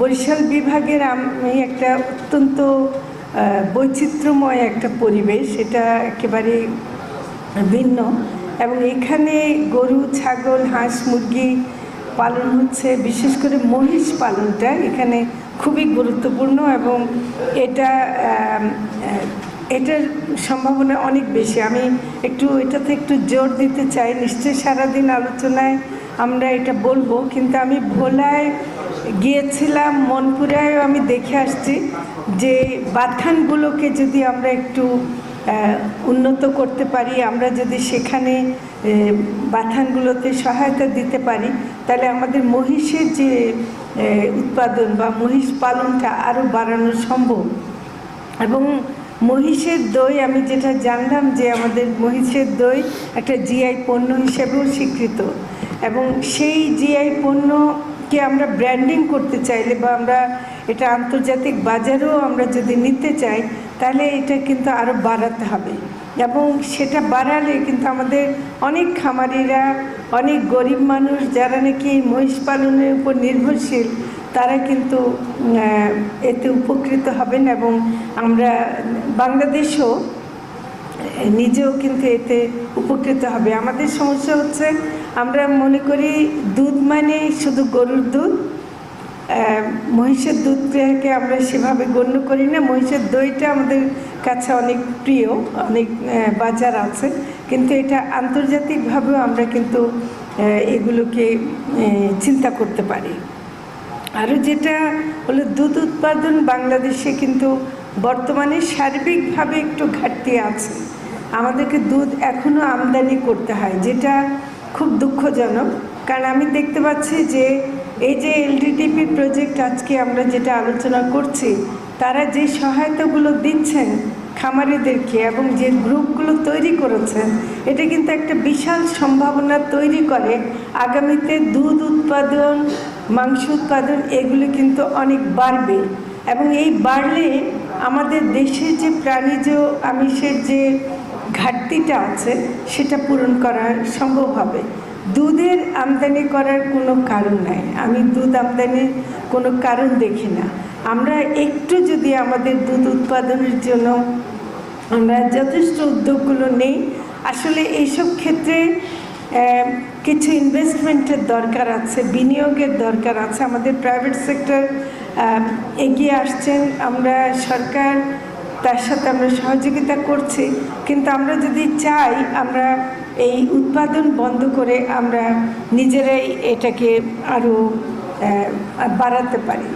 বরিশাল বিভাগের আমি একটা অত্যন্ত বৈচিত্র্যময় একটা পরিবেশ, এটা একেবারে ভিন্ন। এবং এখানে গরু, ছাগল, হাঁস, মুরগি পালন হচ্ছে, বিশেষ করে মহিষ পালনটা এখানে খুবই গুরুত্বপূর্ণ এবং এটার সম্ভাবনা অনেক বেশি। আমি এটাতে একটু জোর দিতে চাই। নিশ্চয়ই সারাদিন আলোচনায় আমরা এটা বলবো, কিন্তু আমি ভোলায় গিয়েছিলাম, মনপুরায়ও আমি দেখে আসছি যে বাথানগুলোকে যদি আমরা একটু উন্নত করতে পারি, আমরা যদি সেখানে বাথানগুলোতে সহায়তা দিতে পারি, তাহলে আমাদের মহিষের যে উৎপাদন বা মহিষ পালনটা আরও বাড়ানো সম্ভব। এবং মহিষের দই, আমি যেটা জানলাম যে আমাদের মহিষের দই একটা জিআই পণ্য হিসেবেও স্বীকৃত, এবং সেই জিআই পণ্যকে আমরা ব্র্যান্ডিং করতে চাইলে বা আমরা এটা আন্তর্জাতিক বাজারেও আমরা যদি নিতে চাই, তাহলে এটা কিন্তু আরও বাড়াতে হবে। এবং সেটা বাড়ালে কিন্তু আমাদের অনেক খামারিরা, অনেক গরিব মানুষ যারা নাকি মহিষ পালনের উপর নির্ভরশীল, তারা কিন্তু এতে উপকৃত হবেন। এবং আমরা বাংলাদেশও নিজেও কিন্তু এতে উপকৃত হবে। আমাদের সমস্যা হচ্ছে, আমরা মনে করি দুধ মানে শুধু গরুর দুধ, মহিষের দুধটাকে আমরা সেভাবে গণ্য করি না। মহিষের দইটা আমাদের কাছে অনেক প্রিয়, অনেক বাজার আছে, কিন্তু এটা আন্তর্জাতিকভাবেও আমরা কিন্তু এগুলোকে চিন্তা করতে পারি। আরও যেটা হলো, দুধ উৎপাদন বাংলাদেশে কিন্তু বর্তমানে সার্বিকভাবে একটু ঘাটতি আছে। আমাদেরকে দুধ এখনও আমদানি করতে হয়, যেটা খুব দুঃখজনক। কারণ আমি দেখতে পাচ্ছি যে এই যে এলডিটিপি প্রজেক্ট আজকে আমরা যেটা আলোচনা করছি, তারা যে সহায়তাগুলো দিচ্ছেন খামারিদেরকে এবং যে গ্রুপগুলো তৈরি করেছেন, এটা কিন্তু একটা বিশাল সম্ভাবনা তৈরি করে। আগামীতে দুধ উৎপাদন, মাংস উৎপাদন এগুলো কিন্তু অনেক বাড়বে, এবং এই বাড়লে আমাদের দেশের যে প্রাণীজ আমিষের যে ঘাটতিটা আছে সেটা পূরণ করা সম্ভব হবে। দুধের আমদানি করার কোনো কারণ নাই, আমি দুধ আমদানির কোনো কারণ দেখি না। আমরা একটু যদি আমাদের দুধ উৎপাদনের জন্য আমরা যথেষ্ট উদ্যোগগুলো নেই, আসলে এইসব ক্ষেত্রে কিছু ইনভেস্টমেন্টের দরকার আছে, বিনিয়োগের দরকার আছে। আমাদের প্রাইভেট সেক্টর এগিয়ে আসছেন, আমরা সরকার তার সাথে আমরা সহযোগিতা করছি, কিন্তু আমরা যদি চাই আমরা এই উৎপাদন বন্ধ করে আমরা নিজেরাই এটাকে আরও বাড়াতে পারি।